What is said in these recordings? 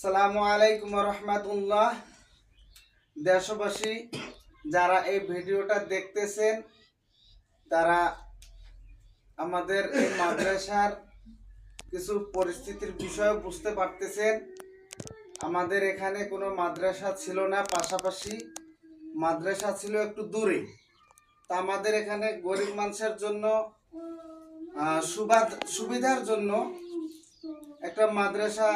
আসসালামু আলাইকুম রহমতুল্লাহ। দেশবাসী যারা এই ভিডিওটা দেখতেছেন তারা আমাদের এই মাদ্রাসার কিছু পরিস্থিতির বিষয় বুঝতে পারতেছেন। আমাদের এখানে কোনো মাদ্রাসা ছিল না, পাশাপাশি মাদ্রাসা ছিল একটু দূরে। তা আমাদের এখানে গরিব মানুষের জন্য সুবিধার জন্য একটা মাদ্রাসা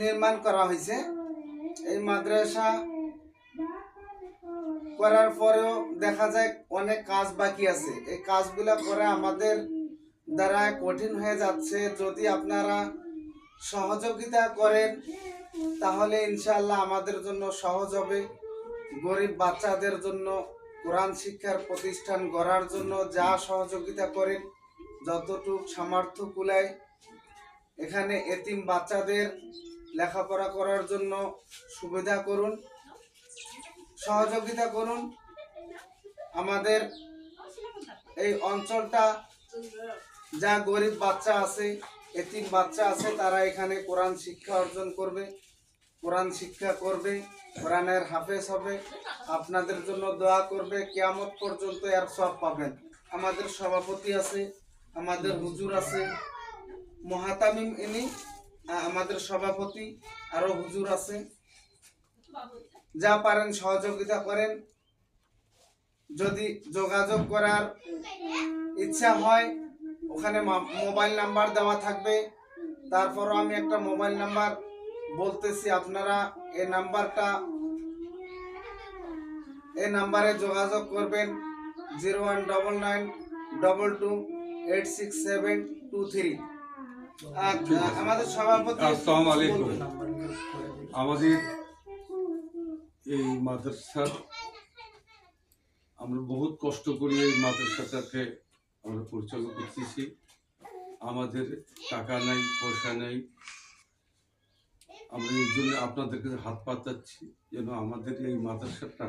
নির্মাণ করা হয়েছে। এই মাদ্রাসা করার পরেও দেখা যায় অনেক কাজ বাকি আছে। এই কাজগুলা করে আমাদের দ্বারা কঠিন হয়ে যাচ্ছে। যদি আপনারা সহযোগিতা করেন তাহলে ইনশাআল্লাহ আমাদের জন্য সহজ হবে। গরিব বাচ্চাদের জন্য কোরআন শিক্ষার প্রতিষ্ঠান গড়ার জন্য যা সহযোগিতা করেন, যতটুকু সামর্থ্য কুলায় এখানে এতিম বাচ্চাদের লেখাপড়া করার জন্য সুবিধা করুন, সহযোগিতা করুন। আমাদের এই অঞ্চলটা যা গরিব বাচ্চা আছে, এতিম বাচ্চা আছে, তারা এখানে কোরআন শিক্ষা অর্জন করবে, কোরআন শিক্ষা করবে, কোরআনের হাফেজ হবে, আপনাদের জন্য দোয়া করবে, কিয়ামত পর্যন্ত এর সব পাবেন। আমাদের সভাপতি আছে, আমাদের হুজুর আছে, মহাতামিম ইনি আমাদের সভাপতি, আরো হুজুর আছে। যা পারেন সহযোগিতা করেন। যদি যোগাযোগ করার ইচ্ছা হয় ওখানে মোবাইল নাম্বার দেওয়া থাকবে। তারপরও আমি একটা মোবাইল নাম্বার বলতেছি, আপনারা এই নাম্বারে যোগাযোগ করবেন 019922867223। আমাদের সভাপতি। আসসালামু আলাইকুম। আমাদের এই মাদ্রাসা আমরা বহুত কষ্ট করি এই মাদ্রাসাটাকে আমরা পরিচালনা করতেছি। আমাদের টাকা নাই, পয়সা নাই। আমরা এই জন্য আপনাদের কাছে হাত পাতাচ্ছি যেন আমাদের এই মাদ্রাসাটা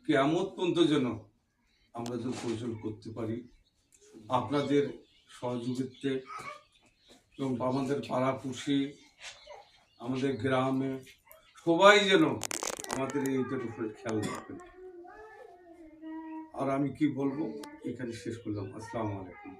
কিয়ামত পর্যন্ত যেন আমরা যেন পরিচালনা করতে পারি আপনাদের সহযোগিতাতে। এবং আমাদের পাড়াপড়শি, আমাদের গ্রামে সবাই যেন আমাদের এইটার উপরে খেয়াল রাখবেন। আর আমি কি বলবো, এখানে শেষ করলাম। আসসালামু আলাইকুম।